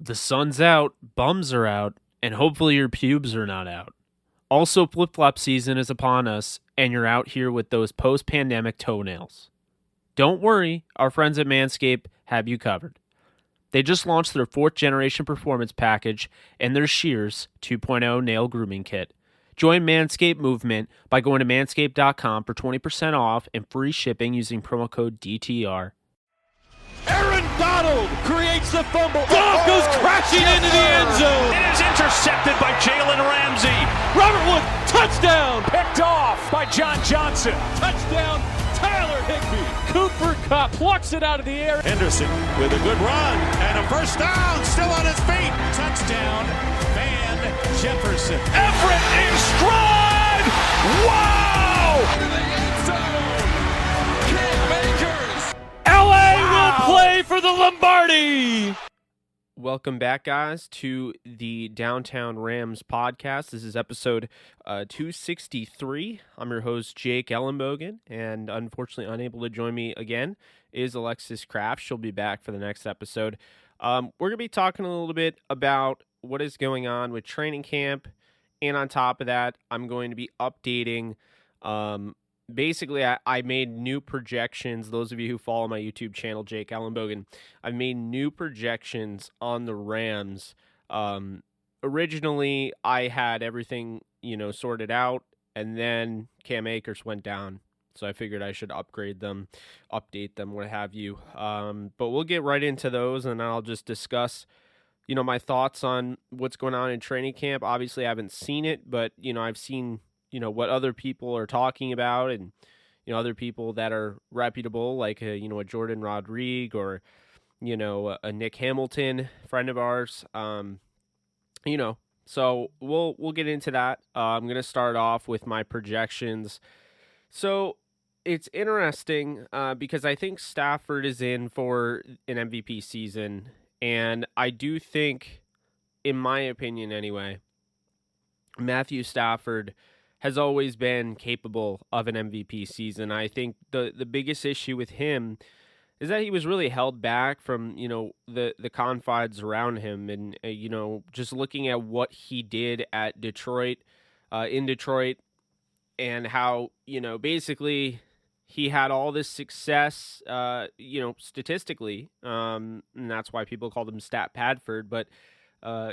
The sun's out, bums are out, and hopefully your pubes are not out. Also, flip-flop season is upon us, and you're out here with those post-pandemic toenails. Don't worry, our friends at Manscaped have you covered. They just launched their 4th generation performance package and their Shears 2.0 nail grooming kit. Join Manscaped movement by going to manscaped.com for 20% off and free shipping using promo code DTR. Aaron Donald creates the fumble. Goff goes crashing into the end zone. It is intercepted by Jalen Ramsey. Robert Wood, touchdown. Picked off by John Johnson. Touchdown, Tyler Higbee. Cooper Kupp plucks it out of the air. Henderson with a good run and a first down. Still on his feet. Touchdown, Van Jefferson. Everett in stride. Wow. Into the end zone. Cam Akers. LA will play for the Lombardi. Welcome back, guys, to the Downtown Rams podcast. This is episode 263. I'm your host, Jake Ellenbogen, and unfortunately unable to join me again is Alexis Kraft. She'll be back for the next episode. We're going to be talking a little bit about what is going on with training camp, and on top of that, I'm going to be updating basically, I made new projections. Those of you who follow my YouTube channel, Jake Ellenbogen, I've made new projections on the Rams. Originally, I had everything, sorted out, and then Cam Akers went down. So I figured I should upgrade them, update them, what have you. But we'll get right into those, and I'll just discuss, my thoughts on what's going on in training camp. Obviously, I haven't seen it, but, I've seen what other people are talking about, and other people that are reputable, like a Jordan Rodriguez or a Nick Hamilton, friend of ours. So we'll get into that. I'm gonna start off with my projections. So it's interesting because I think Stafford is in for an MVP season, and I do think, in my opinion anyway, Matthew Stafford has always been capable of an MVP season. I think the biggest issue with him is that he was really held back from, the confines around him. And, just looking at what he did at Detroit, in Detroit, and how, basically he had all this success, statistically. And that's why people called him Stat Padford. But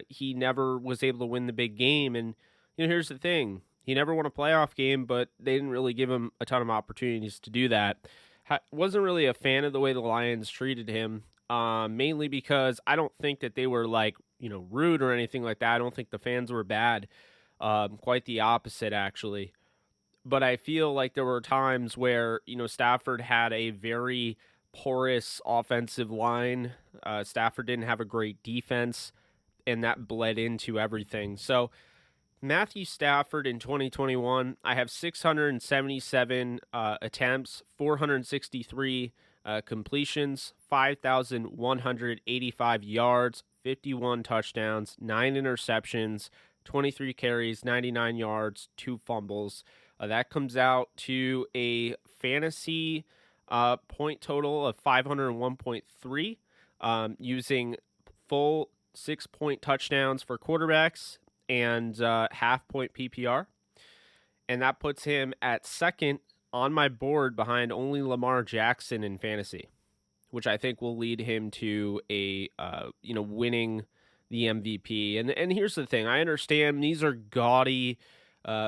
he never was able to win the big game. And, here's the thing. He never won a playoff game, but they didn't really give him a ton of opportunities to do that. Wasn't really a fan of the way the Lions treated him, mainly because I don't think that they were rude or anything like that. I don't think the fans were bad. Quite the opposite, actually. But I feel like there were times where, Stafford had a very porous offensive line. Stafford didn't have a great defense, and that bled into everything. So Matthew Stafford in 2021, I have 677 attempts, 463 completions, 5,185 yards, 51 touchdowns, 9 interceptions, 23 carries, 99 yards, 2 fumbles. That comes out to a fantasy point total of 501.3, using full 6-point touchdowns for quarterbacks and half-point PPR. And that puts him at second on my board behind only Lamar Jackson in fantasy, which I think will lead him to a winning the MVP. And here's the thing. I understand these are gaudy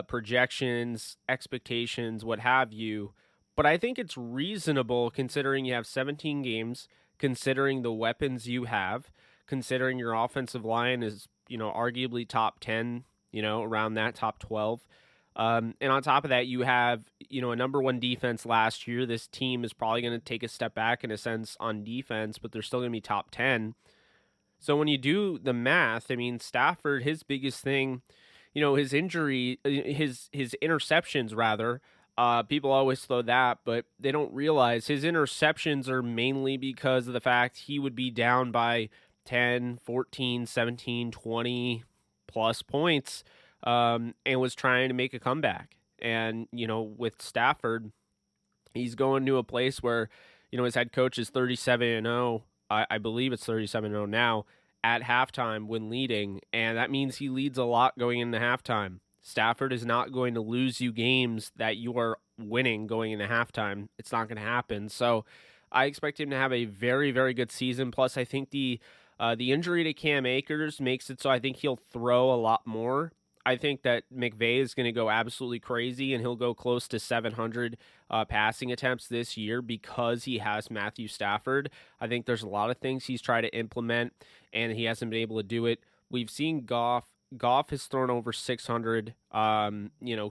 projections, expectations, what have you, but I think it's reasonable considering you have 17 games, considering the weapons you have, considering your offensive line is arguably top 10, around that, top 12. And on top of that, you have, a number one defense last year. This team is probably going to take a step back in a sense on defense, but they're still going to be top 10. So when you do the math, Stafford, his biggest thing, his injury, his interceptions rather, people always throw that, but they don't realize his interceptions are mainly because of the fact he would be down by 10, 14, 17, 20 plus points, and was trying to make a comeback. And, with Stafford, he's going to a place where, his head coach is 37-0. I believe it's 37-0 now. at halftime when leading, and that means he leads a lot going into halftime. Stafford is not going to lose you games that you are winning going into halftime. It's not going to happen. So I expect him to have a very, very good season. Plus, I think the injury to Cam Akers makes it so I think he'll throw a lot more. I think that McVay is going to go absolutely crazy, and he'll go close to 700 passing attempts this year because he has Matthew Stafford. I think there's a lot of things he's tried to implement, and he hasn't been able to do it. We've seen Goff. Goff has thrown over 600.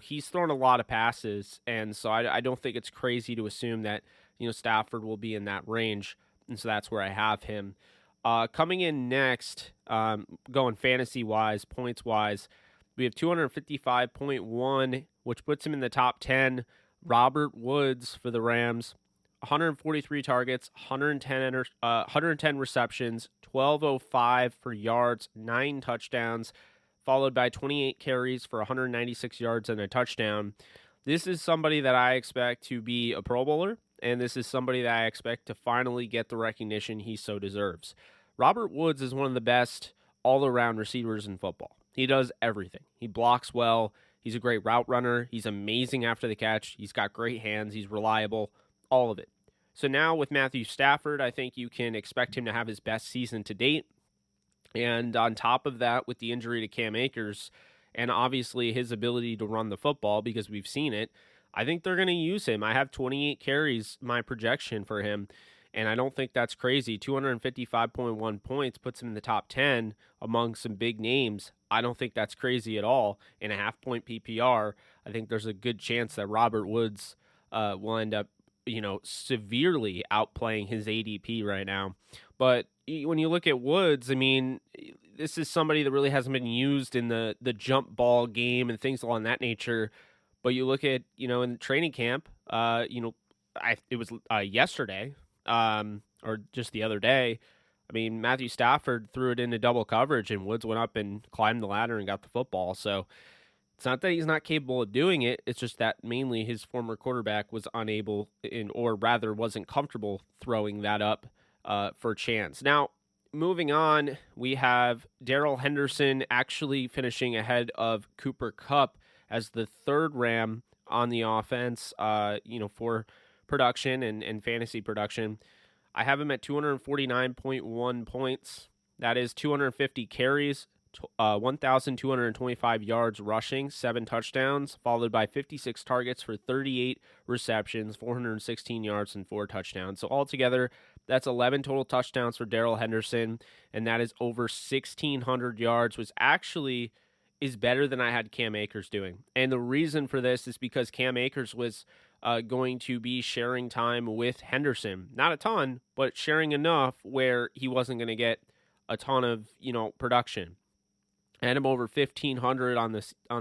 He's thrown a lot of passes, and so I don't think it's crazy to assume that Stafford will be in that range, and so that's where I have him. Coming in next, going fantasy-wise, points-wise, we have 255.1, which puts him in the top 10. Robert Woods for the Rams, 143 targets, 110 receptions, 1205 for yards, 9 touchdowns, followed by 28 carries for 196 yards and a touchdown. This is somebody that I expect to be a Pro Bowler, and this is somebody that I expect to finally get the recognition he so deserves. Robert Woods is one of the best all-around receivers in football. He does everything. He blocks well. He's a great route runner. He's amazing after the catch. He's got great hands. He's reliable. All of it. So now with Matthew Stafford, I think you can expect him to have his best season to date. And on top of that, with the injury to Cam Akers and obviously his ability to run the football, because we've seen it, I think they're going to use him. I have 28 carries, my projection for him, and I don't think that's crazy. 255.1 points puts him in the top 10 among some big names. I don't think that's crazy at all. In a half-point PPR, I think there's a good chance that Robert Woods will end up, severely outplaying his ADP right now. But when you look at Woods, I mean, this is somebody that really hasn't been used in the jump ball game and things along that nature. But you look at, in training camp, it was yesterday or just the other day. I mean, Matthew Stafford threw it into double coverage, and Woods went up and climbed the ladder and got the football. So it's not that he's not capable of doing it. It's just that mainly his former quarterback was unable, or rather wasn't comfortable throwing that up for a chance. Now, moving on, we have Darrell Henderson actually finishing ahead of Cooper Kupp as the third Ram on the offense, for production and fantasy production. I have him at 249.1 points. That is 250 carries, 1,225 yards rushing, 7 touchdowns, followed by 56 targets for 38 receptions, 416 yards, and 4 touchdowns. So altogether, that's 11 total touchdowns for Darrell Henderson, and that is over 1,600 yards, which actually is better than I had Cam Akers doing. And the reason for this is because Cam Akers was going to be sharing time with Henderson. Not a ton, but sharing enough where he wasn't going to get a ton of, production. I had him over 1,500 on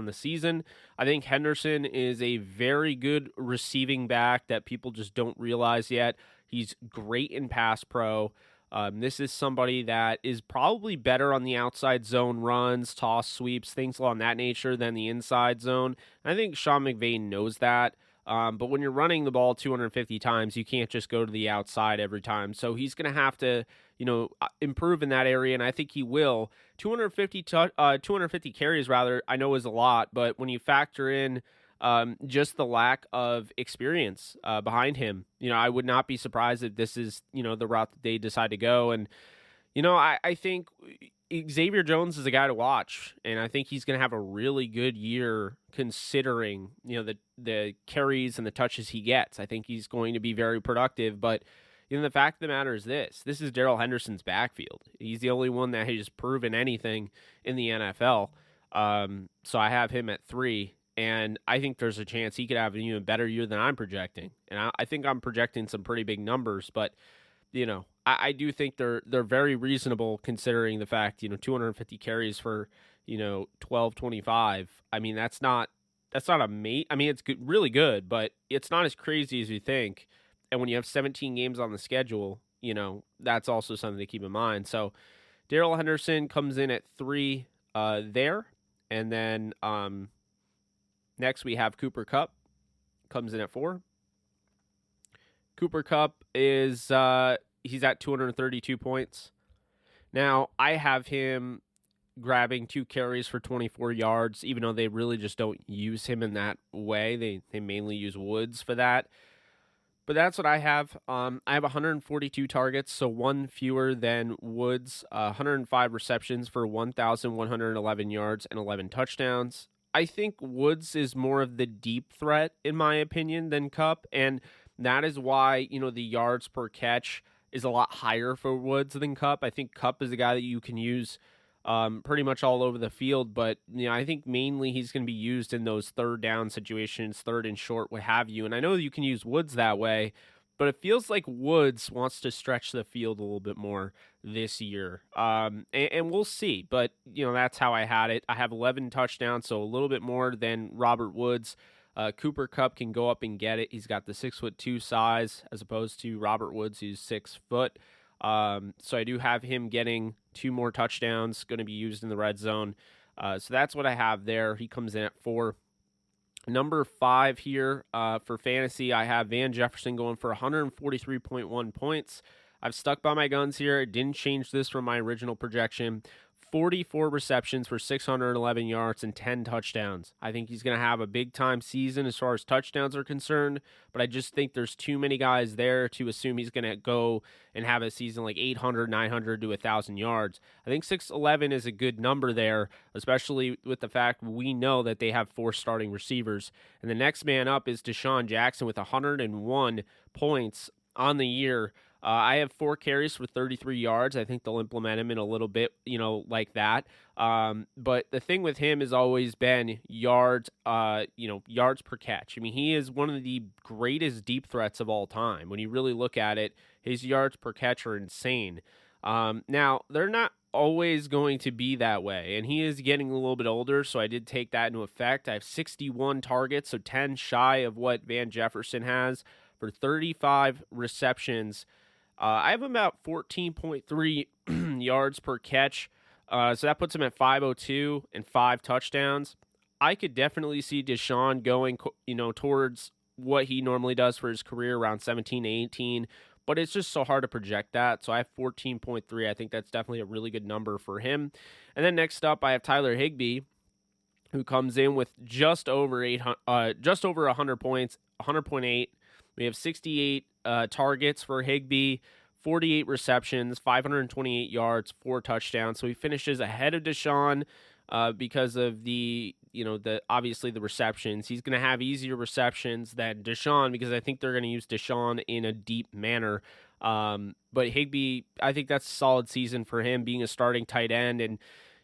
the season. I think Henderson is a very good receiving back that people just don't realize yet. He's great in pass pro. This is somebody that is probably better on the outside zone runs, toss sweeps, things along that nature than the inside zone. I think Sean McVay knows that. But when you're running the ball 250 times, you can't just go to the outside every time. So he's going to have to, improve in that area, and I think he will. 250 carries, rather, I know is a lot, but when you factor in just the lack of experience behind him, I would not be surprised if this is, the route that they decide to go. And, I think Xavier Jones is a guy to watch, and I think he's going to have a really good year considering, the carries and the touches he gets. I think he's going to be very productive, but the fact of the matter is this is Darrell Henderson's backfield. He's the only one that has proven anything in the NFL. So I have him at 3, and I think there's a chance he could have an even better year than I'm projecting. And I think I'm projecting some pretty big numbers, but I do think they're very reasonable considering the fact, 250 carries for, 1225. I mean, that's not amazing. I mean, it's good, really good, but it's not as crazy as you think. And when you have 17 games on the schedule, that's also something to keep in mind. So Darrell Henderson comes in at 3 there. And then next we have Cooper Kupp, comes in at 4. Cooper Kupp is he's at 232 points. Now, I have him grabbing 2 carries for 24 yards, even though they really just don't use him in that way. They mainly use Woods for that. But that's what I have. I have 142 targets, so one fewer than Woods. 105 receptions for 1,111 yards and 11 touchdowns. I think Woods is more of the deep threat, in my opinion, than Cup, and that is why the yards per catch is a lot higher for Woods than Cup. I think Cup is a guy that you can use pretty much all over the field, but I think mainly he's going to be used in those third down situations, third and short, what have you. And I know you can use Woods that way, but it feels like Woods wants to stretch the field a little bit more this year. And we'll see, but that's how I had it. I have 11 touchdowns, so a little bit more than Robert Woods. Cooper Kupp can go up and get it. He's got the 6'2" size as opposed to Robert Woods, who's 6 foot. So I do have him getting 2 more touchdowns, going to be used in the red zone. So that's what I have there. He comes in at 4. Number 5 here for fantasy, I have Van Jefferson going for 143.1 points. I've stuck by my guns here. I didn't change this from my original projection. 44 receptions for 611 yards and 10 touchdowns. I think he's going to have a big-time season as far as touchdowns are concerned, but I just think there's too many guys there to assume he's going to go and have a season like 800, 900 to 1,000 yards. I think 611 is a good number there, especially with the fact we know that they have 4 starting receivers. And the next man up is Deshaun Jackson with 101 points on the year. I have 4 carries for 33 yards. I think they'll implement him in a little bit, like that. But the thing with him has always been yards, yards per catch. I mean, he is one of the greatest deep threats of all time. When you really look at it, his yards per catch are insane. Now, they're not always going to be that way, and he is getting a little bit older, so I did take that into effect. I have 61 targets, so 10 shy of what Van Jefferson has for 35 receptions. I have about 14.3 yards per catch, so that puts him at 502 and 5 touchdowns. I could definitely see Deshaun going, towards what he normally does for his career, around 17 to 18, but it's just so hard to project that. So I have 14.3. I think that's definitely a really good number for him. And then next up, I have Tyler Higbee, who comes in with just over 100 points, 100.8. We have 68 targets for Higbee, 48 receptions, 528 yards, 4 touchdowns. So he finishes ahead of Deshaun because of the obviously the receptions. He's going to have easier receptions than Deshaun because I think they're going to use Deshaun in a deep manner. But Higbee, I think that's a solid season for him being a starting tight end and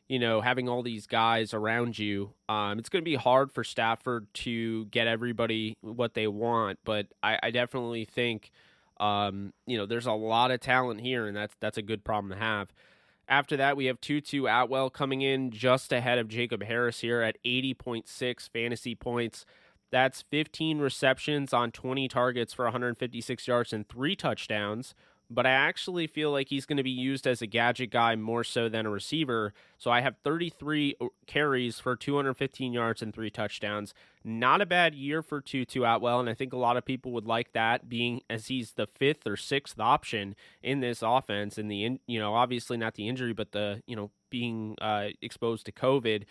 having all these guys around you. It's going to be hard for Stafford to get everybody what they want, but I definitely think, there's a lot of talent here, and that's a good problem to have. After that, we have Tutu Atwell coming in just ahead of Jacob Harris here at 80.6 fantasy points. That's 15 receptions on 20 targets for 156 yards and 3 touchdowns. But I actually feel like he's going to be used as a gadget guy more so than a receiver. So I have 33 carries for 215 yards and 3 touchdowns. Not a bad year for Tutu Atwell, and I think a lot of people would like that, being as he's the 5th or 6th option in this offense. And obviously not the injury, but the being exposed to COVID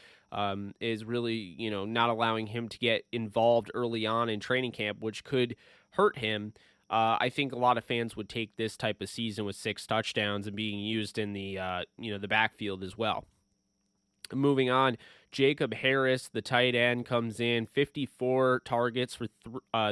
is really not allowing him to get involved early on in training camp, which could hurt him. I think a lot of fans would take this type of season with 6 touchdowns and being used in the the backfield as well. Moving on, Jacob Harris, the tight end, comes in 54 targets for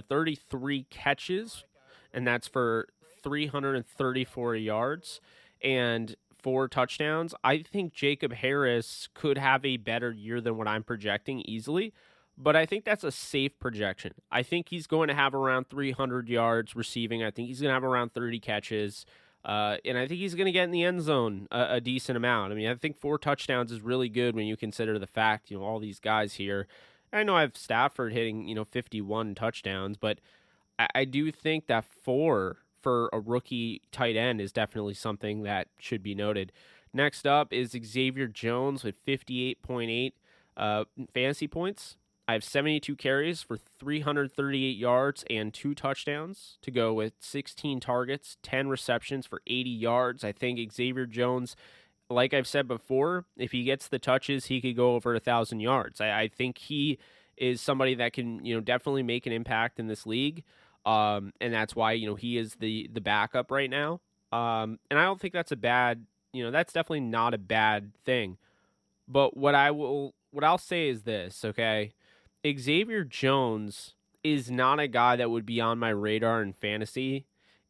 33 catches, and that's for 334 yards and 4 touchdowns. I think Jacob Harris could have a better year than what I'm projecting easily. But I think that's a safe projection. I think he's going to have around 300 yards receiving. I think he's going to have around 30 catches. And I think he's going to get in the end zone a decent amount. I mean, I think 4 touchdowns is really good when you consider the fact, all these guys here. I know I have Stafford hitting, 51 touchdowns, but I do think that 4 for a rookie tight end is definitely something that should be noted. Next up is Xavier Jones with 58.8 fantasy points. I have 72 carries for 338 yards and 2 touchdowns to go with 16 targets, 10 receptions for 80 yards. I think Xavier Jones like I've said before, if he gets the touches, he could go over 1,000 yards. I think he is somebody that can, definitely make an impact in this league. And that's why, he is the backup right now. And I don't think that's a bad, that's definitely not a bad thing. But what I'll say is this, okay? Xavier Jones is not a guy that would be on my radar in fantasy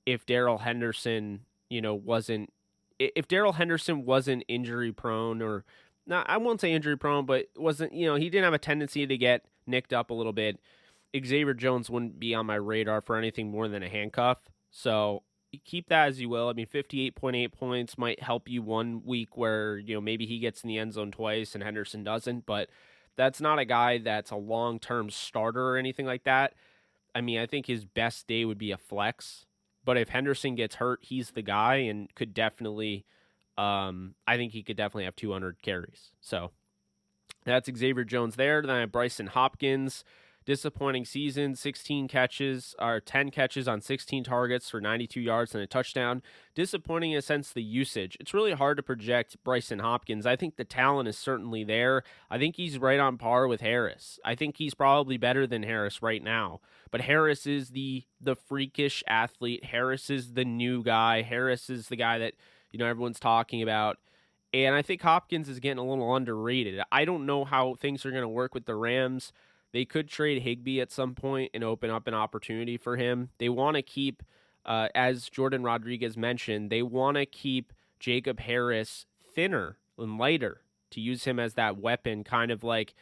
if Darrell Henderson, wasn't if Darrell Henderson wasn't injury prone, or not, I won't say injury prone, but wasn't, he didn't have a tendency to get nicked up a little bit. Xavier Jones wouldn't be on my radar for anything more than a handcuff. So keep that as you will. I mean, 58.8 points might help you one week where, maybe he gets in the end zone twice and Henderson doesn't, but that's not a guy that's a long-term starter or anything like that. I mean, I think his best day would be a flex, but if Henderson gets hurt, he's the guy and could definitely, I think he could definitely have 200 carries. So that's Xavier Jones there. Then I have Bryson Hopkins. Disappointing season, 10 catches on 16 targets for 92 yards and a touchdown. Disappointing in a sense the usage. It's really hard to project Bryson Hopkins. I think the talent is certainly there. I think he's right on par with Harris. I think he's probably better than Harris right now. But Harris is the freakish athlete. Harris is the new guy. Harris is the guy that, everyone's talking about. And I think Hopkins is getting a little underrated. I don't know how things are going to work with the Rams. They could trade Higbee at some point and open up an opportunity for him. They want to keep, as Jordan Rodriguez mentioned, they want to keep Jacob Harris thinner and lighter to use him as that weapon, kind of like,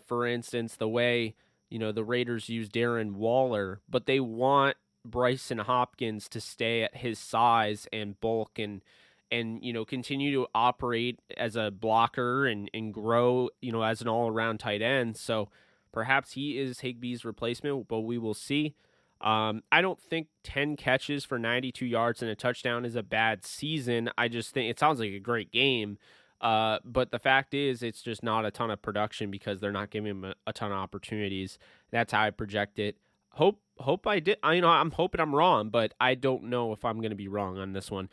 for instance, the way, the Raiders use Darren Waller, but they want Bryson Hopkins to stay at his size and bulk and continue to operate as a blocker and grow, as an all-around tight end. So perhaps he is Higbee's replacement, but we will see. I don't think 10 catches for 92 yards and a touchdown is a bad season. I just think it sounds like a great game. But the fact is, it's just not a ton of production because they're not giving him a ton of opportunities. That's how I project it. Hope I did. I'm hoping I'm wrong, but I don't know if I'm going to be wrong on this one.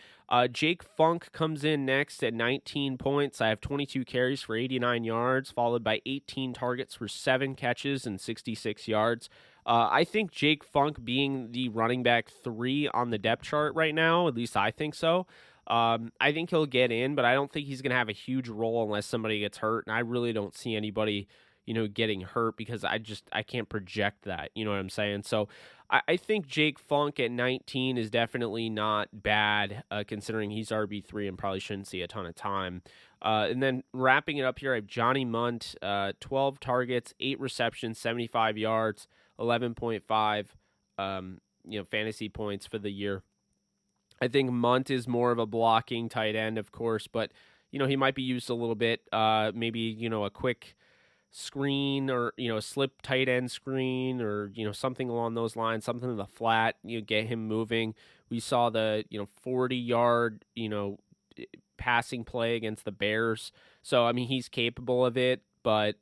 Jake Funk comes in next at 19 points. I have 22 carries for 89 yards, followed by 18 targets for 7 catches and 66 yards. I think Jake Funk being the running back 3 on the depth chart right now, at least I think so. I think he'll get in, but I don't think he's going to have a huge role unless somebody gets hurt, and I really don't see anybody getting hurt because I can't project that, you know what I'm saying? So I think Jake Funk at 19 is definitely not bad, considering he's RB3 and probably shouldn't see a ton of time. And then wrapping it up here, I have Johnny Munt, 12 targets, 8 receptions, 75 yards, 11.5, fantasy points for the year. I think Munt is more of a blocking tight end, of course, but, he might be used a little bit, maybe, a quick screen or, a slip tight end screen or, something along those lines, something in the flat, get him moving. We saw the, 40-yard, passing play against the Bears. So, I mean, he's capable of it, but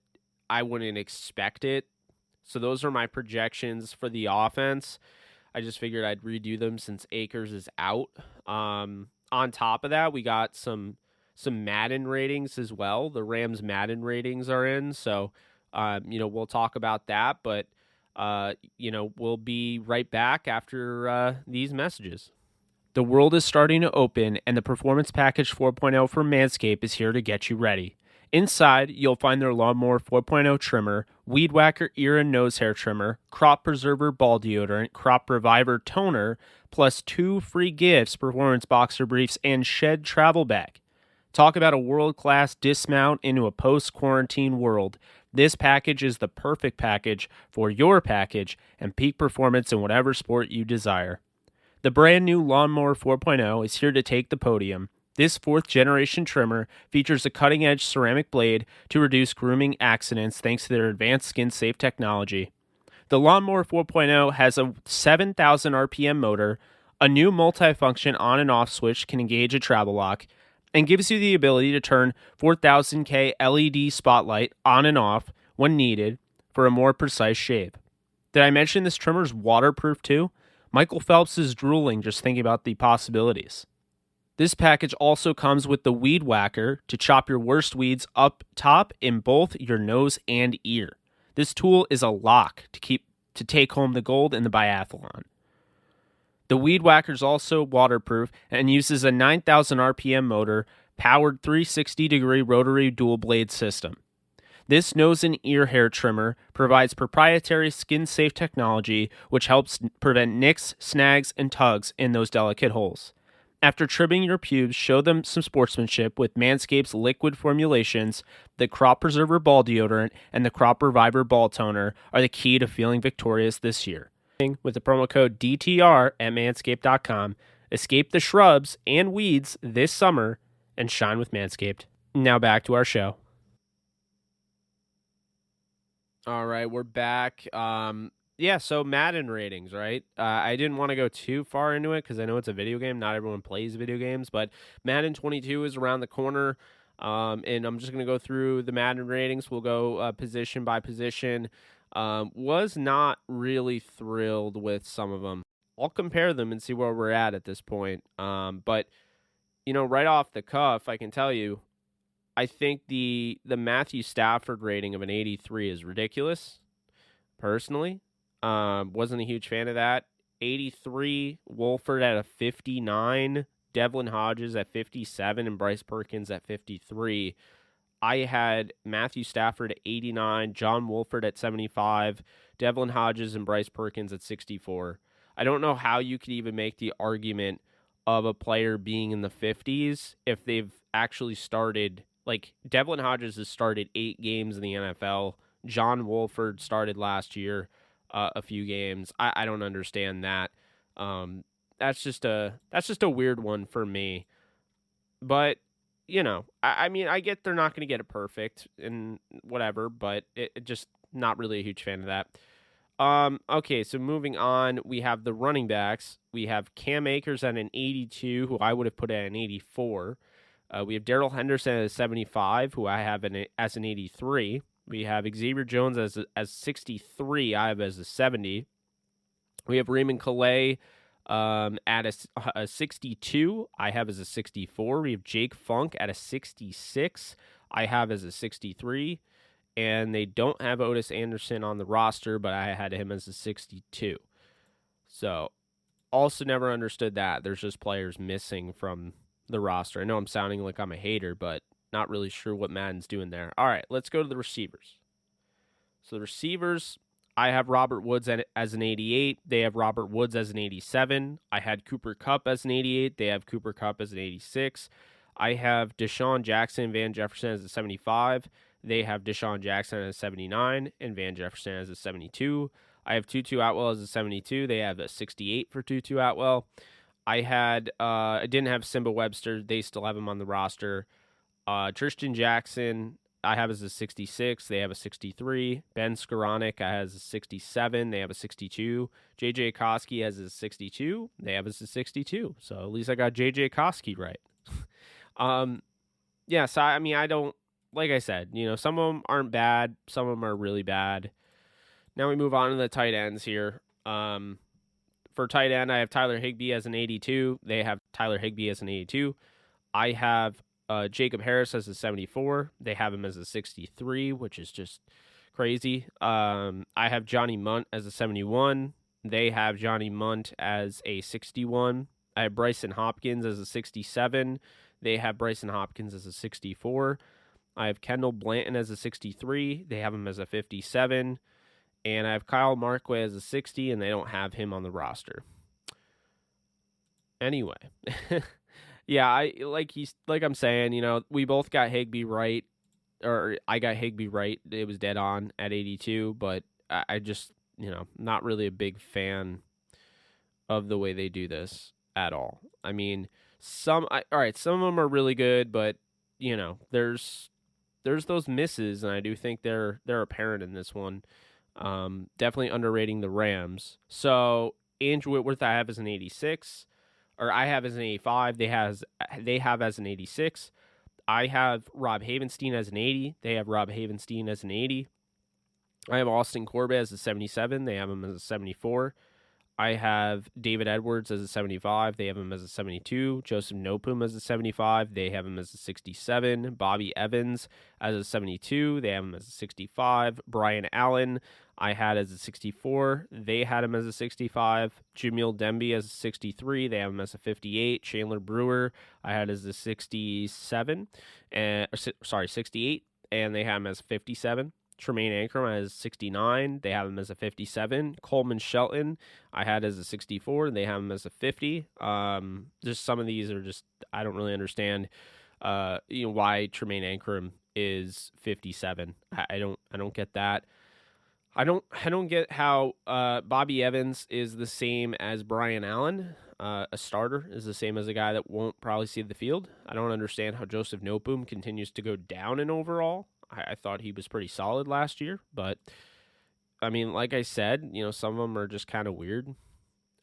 I wouldn't expect it. So those are my projections for the offense. I just figured I'd redo them since Akers is out. On top of that, we got some Madden ratings as well. The Rams Madden ratings are in, so we'll talk about that, but we'll be right back after these messages. The world is starting to open, and the Performance Package 4.0 from Manscaped is here to get you ready. Inside, you'll find their Lawnmower 4.0 trimmer, Weed Whacker ear and nose hair trimmer, Crop Preserver ball deodorant, Crop Reviver toner, plus 2 free gifts, Performance Boxer Briefs, and Shed Travel Bag. Talk about a world-class dismount into a post-quarantine world. This package is the perfect package for your package and peak performance in whatever sport you desire. The brand new Lawnmower 4.0 is here to take the podium. This 4th-generation trimmer features a cutting-edge ceramic blade to reduce grooming accidents thanks to their advanced skin-safe technology. The Lawnmower 4.0 has a 7,000 RPM motor, a new multi-function on and off switch can engage a travel lock, and gives you the ability to turn 4000K LED spotlight on and off when needed for a more precise shave. Did I mention this trimmer is waterproof too? Michael Phelps is drooling just thinking about the possibilities. This package also comes with the Weed Whacker to chop your worst weeds up top in both your nose and ear. This tool is a lock to take home the gold in the biathlon. The Weed Whacker is also waterproof and uses a 9,000 RPM motor powered 360-degree rotary dual blade system. This nose and ear hair trimmer provides proprietary skin-safe technology which helps prevent nicks, snags, and tugs in those delicate holes. After trimming your pubes, show them some sportsmanship with Manscaped's liquid formulations. The Crop Preserver Ball Deodorant and the Crop Reviver Ball Toner are the key to feeling victorious this year. With the promo code DTR at manscaped.com, escape the shrubs and weeds this summer and shine with Manscaped. Now back to our show. All right, we're back. So Madden ratings, right? I didn't want to go too far into it because I know it's a video game. Not everyone plays video games, but Madden 22 is around the corner, and I'm just going to go through the Madden ratings. We'll go position by position. Was not really thrilled with some of them. I'll compare them and see where we're at this point. But, right off the cuff, I can tell you, I think the Matthew Stafford rating of an 83 is ridiculous, personally. Wasn't a huge fan of that. 83, Wolford at a 59, Devlin Hodges at 57, and Bryce Perkins at 53. I had Matthew Stafford at 89, John Wolford at 75, Devlin Hodges and Bryce Perkins at 64. I don't know how you could even make the argument of a player being in the 50s if they've actually started. Like, Devlin Hodges has started 8 games in the NFL. John Wolford started last year a few games. I don't understand that. That's just a weird one for me. But, I get they're not going to get it perfect and whatever, but it just not really a huge fan of that. Okay, so moving on, we have the running backs. We have Cam Akers at an 82, who I would have put at an 84. We have Darrell Henderson at a 75, who I have as an 83. We have Xavier Jones as 63, I have as a 70. We have Raymond Calais at a 62, I have as a 64. We have Jake Funk at a 66, I have as a 63. And they don't have Otis Anderson on the roster, but I had him as a 62. So, also never understood that. There's just players missing from the roster. I know I'm sounding like I'm a hater, but not really sure what Madden's doing there. All right, let's go to the receivers. So the receivers, I have Robert Woods as an 88. They have Robert Woods as an 87. I had Cooper Kupp as an 88. They have Cooper Kupp as an 86. I have Deshaun Jackson and Van Jefferson as a 75. They have Deshaun Jackson as a 79 and Van Jefferson as a 72. I have Tutu Atwell as a 72. They have a 68 for Tutu Atwell. I didn't have Simba Webster. They still have him on the roster. Tristan Jackson, I have as a 66. They have a 63. Ben Skoranek, I have a 67. They have a 62. JJ Koski has a 62. They have as a 62. So at least I got JJ Koski right. So I don't, like I said, some of them aren't bad. Some of them are really bad. Now we move on to the tight ends here. For tight end, I have Tyler Higbee as an 82. They have Tyler Higbee as an 82. I have Jacob Harris as a 74. They have him as a 63, which is just crazy. I have Johnny Munt as a 71. They have Johnny Munt as a 61. I have Bryson Hopkins as a 67. They have Bryson Hopkins as a 64. I have Kendall Blanton as a 63. They have him as a 57. And I have Kyle Marquez as a 60, and they don't have him on the roster. Anyway. Yeah, I'm saying, we both got Higbee right, or I got Higbee right. It was dead on at 82, but I just, not really a big fan of the way they do this at all. I mean, some of them are really good, but, there's those misses, and I do think they're apparent in this one. Definitely underrating the Rams. So Andrew Whitworth I have as an 86, or I have as an 85. They have as an 86. I have Rob Havenstein as an 80. They have Rob Havenstein as an 80. I have Austin Corbett as a 77. They have him as a 74. I have David Edwards as a 75. They have him as a 72. Joseph Nopum as a 75. They have him as a 67. Bobby Evans as a 72. They have him as a 65. Brian Allen, I had as a 64. They had him as a 65. Jamil Demby as a 63. They have him as a 58. Chandler Brewer, I had as a 67. 68. And they have him as 57. Tremaine Ankrum as 69. They have him as a 57. Coleman Shelton, I had as a 64. They have him as a 50. Just some of these are just, I don't really understand, why Tremaine Ankrum is 57. I don't get that. I don't get how Bobby Evans is the same as Brian Allen. A starter is the same as a guy that won't probably see the field. I don't understand how Joseph Nopum continues to go down in overall. I thought he was pretty solid last year, but I mean, like I said, some of them are just kind of weird.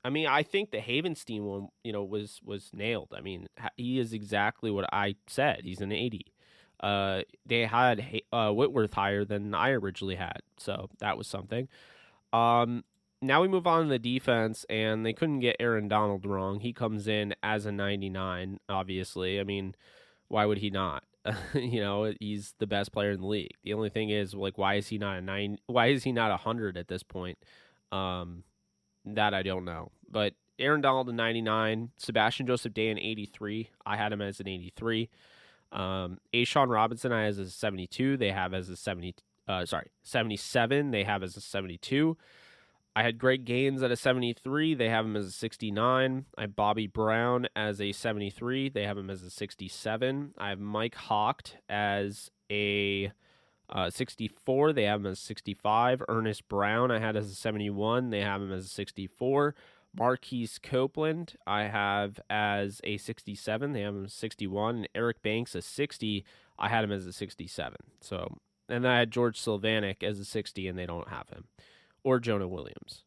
I mean, I think the Havenstein one, was nailed. I mean, he is exactly what I said. He's an 80. They had Whitworth higher than I originally had, so that was something. Now we move on to the defense, and they couldn't get Aaron Donald wrong. He comes in as a 99, obviously. I mean, why would he not? He's the best player in the league. The only thing is, like, why is he not a 9? Why is he not 100 at this point? That I don't know. But Aaron Donald a 99, Sebastian Joseph Day an 83. I had him as an 83. Ashawn Robinson I as a 72. They have as a 77. They have as a 72. I had Greg Gaines at a 73. They have him as a 69. I have Bobby Brown as a 73. They have him as a 67. I have Mike Hawk as a 64. They have him as 65. Ernest Brown I had as a 71. They have him as a 64. Marquise Copeland I have as a 67. They have him as 61. And Eric Banks a 60. I had him as a 67. So, and then I had George Sylvanik as a 60, and they don't have him. Or Jonah Williams.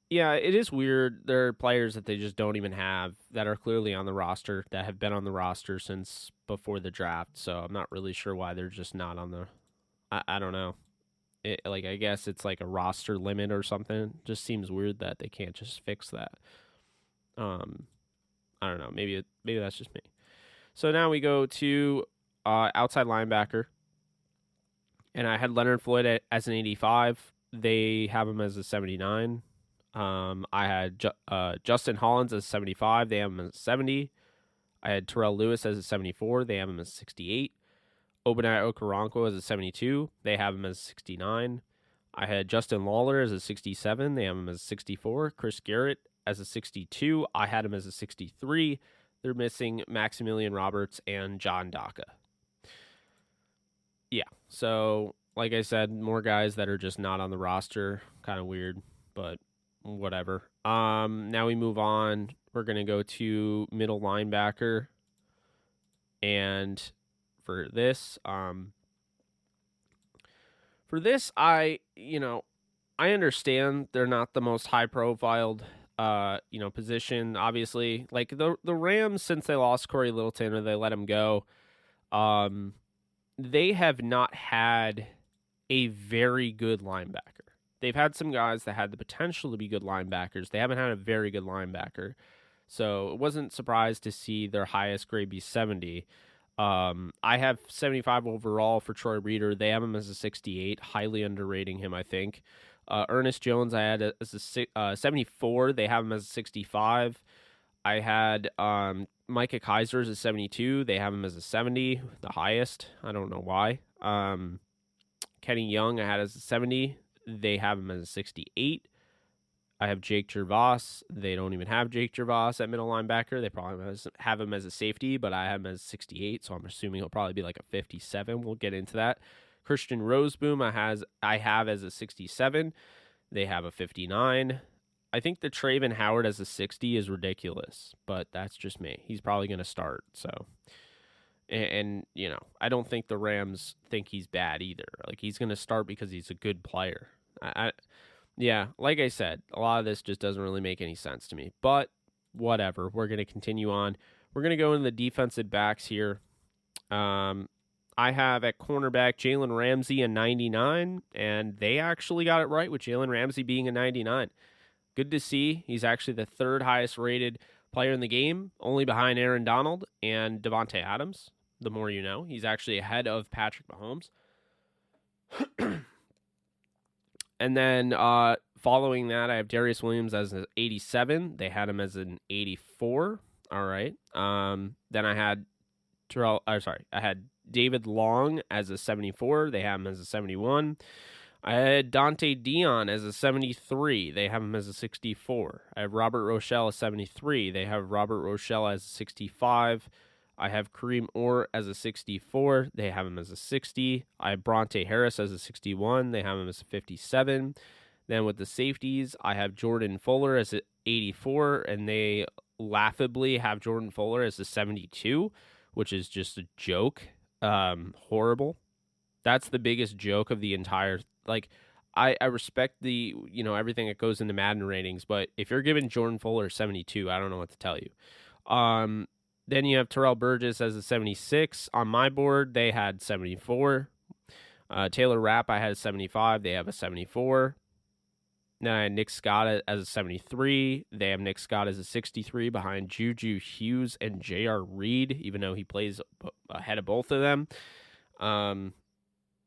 Yeah, it is weird. There are players that they just don't even have that are clearly on the roster, that have been on the roster since before the draft. So I'm not really sure why they're just not on the. I don't know. I guess it's like a roster limit or something. Just seems weird that they can't just fix that. I don't know. Maybe that's just me. So now we go to outside linebacker, and I had Leonard Floyd as an 85. They have him as a 79. I had Justin Hollins as a 75. They have him as a 70. I had Terrell Lewis as a 74. They have him as a 68. Obadiah Okoronkwo as a 72. They have him as a 69. I had Justin Lawler as a 67. They have him as a 64. Chris Garrett as a 62. I had him as a 63. They're missing Maximilian Roberts and John Daka. Yeah, so like I said, more guys that are just not on the roster. Kind of weird, but whatever. Now we move on. We're going to go to middle linebacker. And for this, I understand they're not the most high-profiled, position. Obviously, like the Rams, since they lost Corey Littleton or they let him go, they have not had a very good linebacker. They've had some guys that had the potential to be good linebackers. They haven't had a very good linebacker. So it wasn't surprised to see their highest grade be 70. I have 75 overall for Troy Reeder. They have him as a 68, highly underrating him, I think. Ernest Jones, I had as a 74. They have him as a 65. I had Micah Kaiser as a 72. They have him as a 70, the highest. I don't know why. Kenny Young, I had as a 70. They have him as a 68. I have Jake Gervais. They don't even have Jake Gervais at middle linebacker. They probably have him as a safety, but I have him as 68, so I'm assuming he'll probably be like a 57. We'll get into that. Christian Roseboom, I have as a 67. They have a 59. I think the Traven Howard as a 60 is ridiculous, but that's just me. He's probably going to start, so. And I don't think the Rams think he's bad either. Like, he's going to start because he's a good player. Yeah, like I said, a lot of this just doesn't really make any sense to me. But whatever, we're going to continue on. We're going to go into the defensive backs here. I have at cornerback Jalen Ramsey a 99, and they actually got it right with Jalen Ramsey being a 99. good to see. He's actually the third highest rated player in the game, only behind Aaron Donald and Devontae Adams. The more you know, he's actually ahead of Patrick Mahomes. And then following that, I have Darius Williams as an 87. They had him as an 84. All right. Then I had I had David Long as a 74. They have him as a 71. I had Dante Dion as a 73. They have him as a 64. I have Robert Rochelle as 73. They have Robert Rochelle as a 65. I have Kareem Orr as a 64. They have him as a 60. I have Bronte Harris as a 61. They have him as a 57. Then with the safeties, I have Jordan Fuller as a 84, and they laughably have Jordan Fuller as a 72, which is just a joke. Horrible. That's the biggest joke of the entire. Like, I respect the everything that goes into Madden ratings, but if you're giving Jordan Fuller 72, I don't know what to tell you. Then you have Terrell Burgess as a 76. On my board, they had 74. Taylor Rapp, I had a 75. They have a 74. Then I had Nick Scott as a 73. They have Nick Scott as a 63 behind Juju Hughes and J.R. Reed, even though he plays ahead of both of them.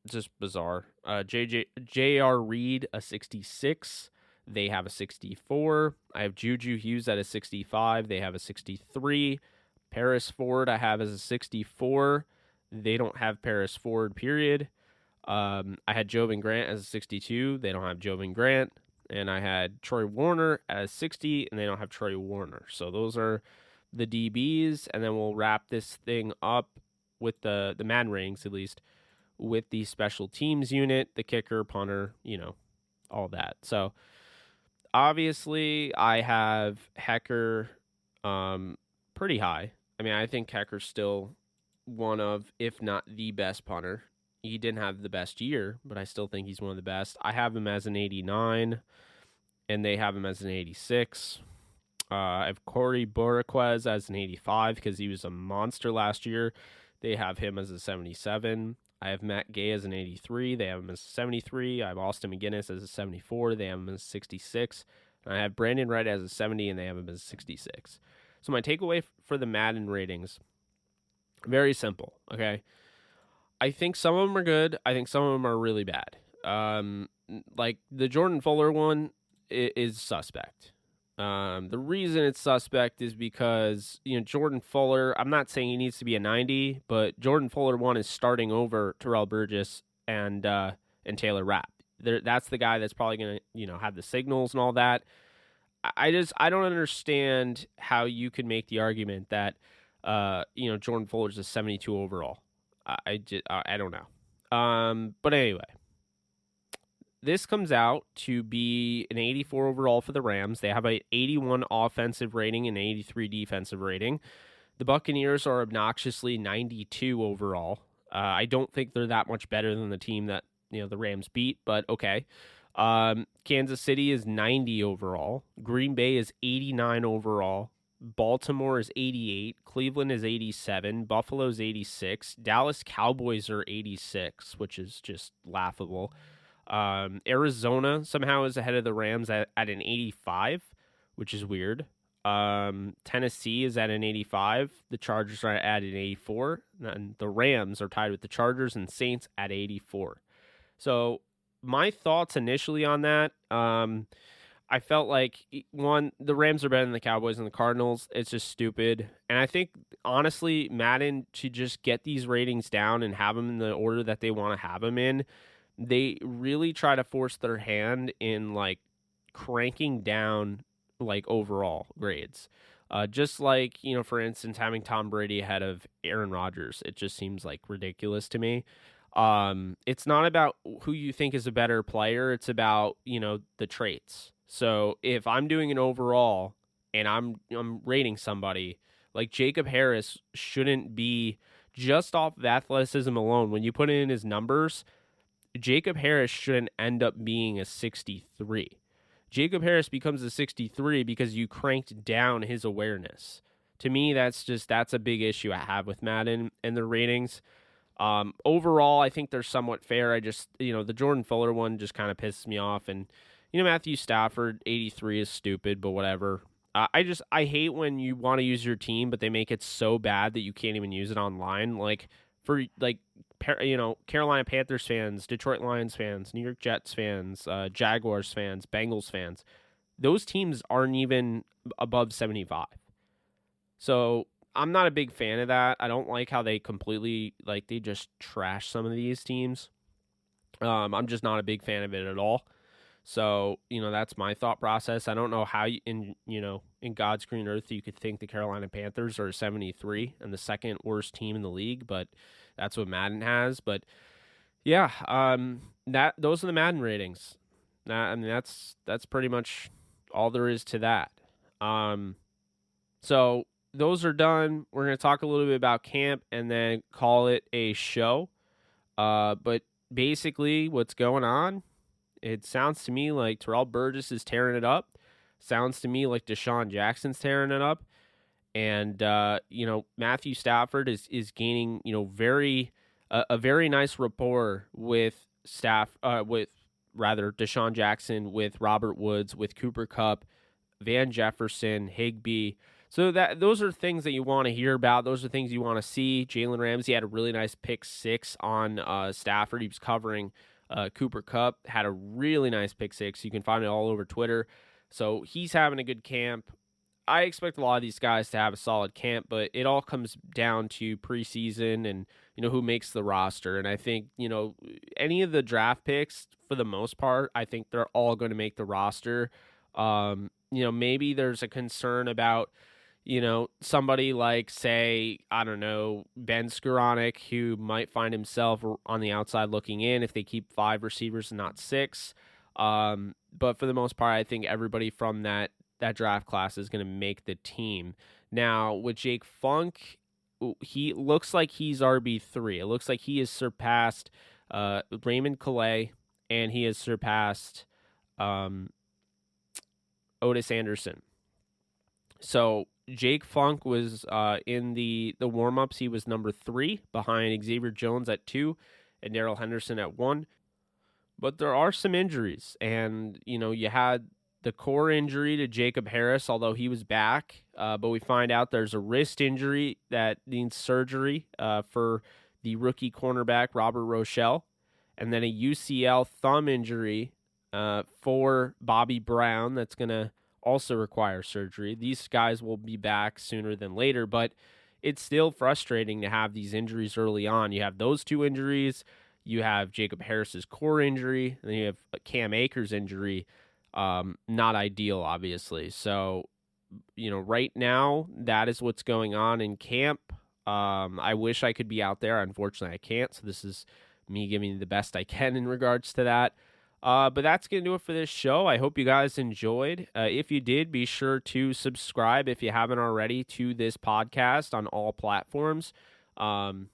Just bizarre. J.R. Reed, a 66. They have a 64. I have Juju Hughes at a 65. They have a 63. Paris Ford I have as a 64. They don't have Paris Ford, period. I had Jovan Grant as a 62. They don't have Jovan Grant. And I had Troy Warner as 60, and they don't have Troy Warner. So those are the DBs, and then we'll wrap this thing up with the Madden ratings, at least, with the special teams unit, the kicker, punter, all that. So obviously I have Hecker pretty high. I mean, I think Hecker's still one of, if not the best punter. He didn't have the best year, but I still think he's one of the best. I have him as an 89, and they have him as an 86. I have Corey Boriquez as an 85 because he was a monster last year. They have him as a 77. I have Matt Gay as an 83. They have him as a 73. I have Austin McGinnis as a 74. They have him as a 66. And I have Brandon Wright as a 70, and they have him as a 66. So my takeaway for the Madden ratings, very simple, okay? I think some of them are good. I think some of them are really bad. Like the Jordan Fuller one is suspect. The reason it's suspect is because, Jordan Fuller, I'm not saying he needs to be a 90, but Jordan Fuller one is starting over Terrell Burgess and Taylor Rapp. That's the guy that's probably going to, have the signals and all that. I don't understand how you could make the argument that, Jordan Fuller's a 72 overall. I don't know. But anyway, this comes out to be an 84 overall for the Rams. They have an 81 offensive rating and 83 defensive rating. The Buccaneers are obnoxiously 92 overall. I don't think they're that much better than the team that, the Rams beat, but okay. Kansas City is 90 overall. Green Bay is 89 overall. Baltimore is 88. Cleveland is 87. Buffalo is 86. Dallas Cowboys are 86, which is just laughable. Arizona somehow is ahead of the Rams at an 85, which is weird. Tennessee is at an 85. The Chargers are at an 84. And the Rams are tied with the Chargers and Saints at 84. So my thoughts initially on that, I felt like, one, the Rams are better than the Cowboys and the Cardinals. It's just stupid. And I think, honestly, Madden, to just get these ratings down and have them in the order that they want to have them in, they really try to force their hand in, cranking down, overall grades. Just like, for instance, having Tom Brady ahead of Aaron Rodgers. It just seems, ridiculous to me. It's not about who you think is a better player. It's about, the traits. So if I'm doing an overall and I'm rating somebody, like Jacob Harris shouldn't be, just off of athleticism alone, when you put in his numbers, Jacob Harris shouldn't end up being a 63. Jacob Harris becomes a 63 because you cranked down his awareness. To me, that's a big issue I have with Madden and the ratings. Overall, I think they're somewhat fair. I just, the Jordan Fuller one just kind of pisses me off. And, Matthew Stafford, 83 is stupid, but whatever. I hate when you want to use your team, but they make it so bad that you can't even use it online. Like Carolina Panthers fans, Detroit Lions fans, New York Jets fans, Jaguars fans, Bengals fans. Those teams aren't even above 75. So I'm not a big fan of that. I don't like how they completely they just trash some of these teams. I'm just not a big fan of it at all. So, that's my thought process. I don't know how in God's green earth you could think the Carolina Panthers are 73 and the second worst team in the league, but that's what Madden has. But yeah, those are the Madden ratings. That's pretty much all there is to that. So those are done. We're going to talk a little bit about camp and then call it a show. But basically what's going on, it sounds to me like Terrell Burgess is tearing it up. Sounds to me like Deshaun Jackson's tearing it up. And, Matthew Stafford is gaining, a very nice rapport with Deshaun Jackson, with Robert Woods, with Cooper Kupp, Van Jefferson, Higbee. So those are things that you want to hear about. Those are things you want to see. Jalen Ramsey had a really nice pick 6 on Stafford. He was covering Cooper Kupp, had a really nice pick 6. You can find it all over Twitter. So he's having a good camp. I expect a lot of these guys to have a solid camp, but it all comes down to preseason and, who makes the roster. And I think, any of the draft picks, for the most part, I think they're all going to make the roster. Maybe there's a concern about, somebody like, say, I don't know, Ben Skoranek, who might find himself on the outside looking in if they keep 5 receivers and not 6. But for the most part, I think everybody from that draft class is going to make the team. Now, with Jake Funk, he looks like he's RB3. It looks like he has surpassed Raymond Calais, and he has surpassed Otis Anderson. So Jake Funk was in the warm-ups. He was number 3 behind Xavier Jones at 2 and Darrell Henderson at 1. But there are some injuries, and, you had the core injury to Jacob Harris, although he was back. But we find out there's a wrist injury that needs surgery for the rookie cornerback, Robert Rochelle, and then a UCL thumb injury for Bobby Brown that's going to also require surgery. These guys will be back sooner than later, but it's still frustrating to have these injuries early on. You have those 2 injuries. You have Jacob Harris's core injury, and then you have Cam Akers' injury. Not ideal, obviously. So, right now, that is what's going on in camp. I wish I could be out there. Unfortunately, I can't. So this is me giving the best I can in regards to that. But that's going to do it for this show. I hope you guys enjoyed. If you did, be sure to subscribe if you haven't already to this podcast on all platforms. And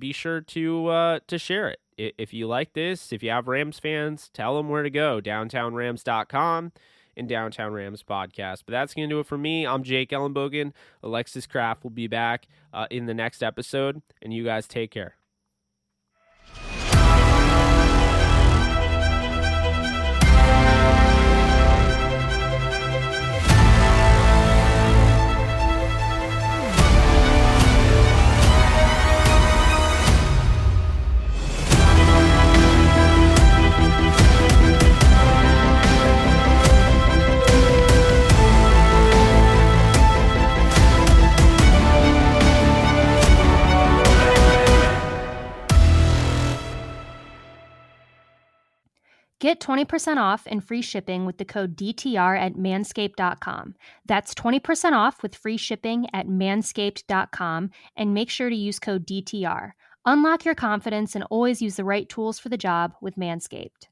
be sure to share it. If you like this, if you have Rams fans, tell them where to go. DowntownRams.com and Downtown Rams Podcast. But that's going to do it for me. I'm Jake Ellenbogen. Alexis Kraft will be back in the next episode. And you guys take care. Get 20% off and free shipping with the code DTR at manscaped.com. That's 20% off with free shipping at manscaped.com, and make sure to use code DTR. Unlock your confidence and always use the right tools for the job with Manscaped.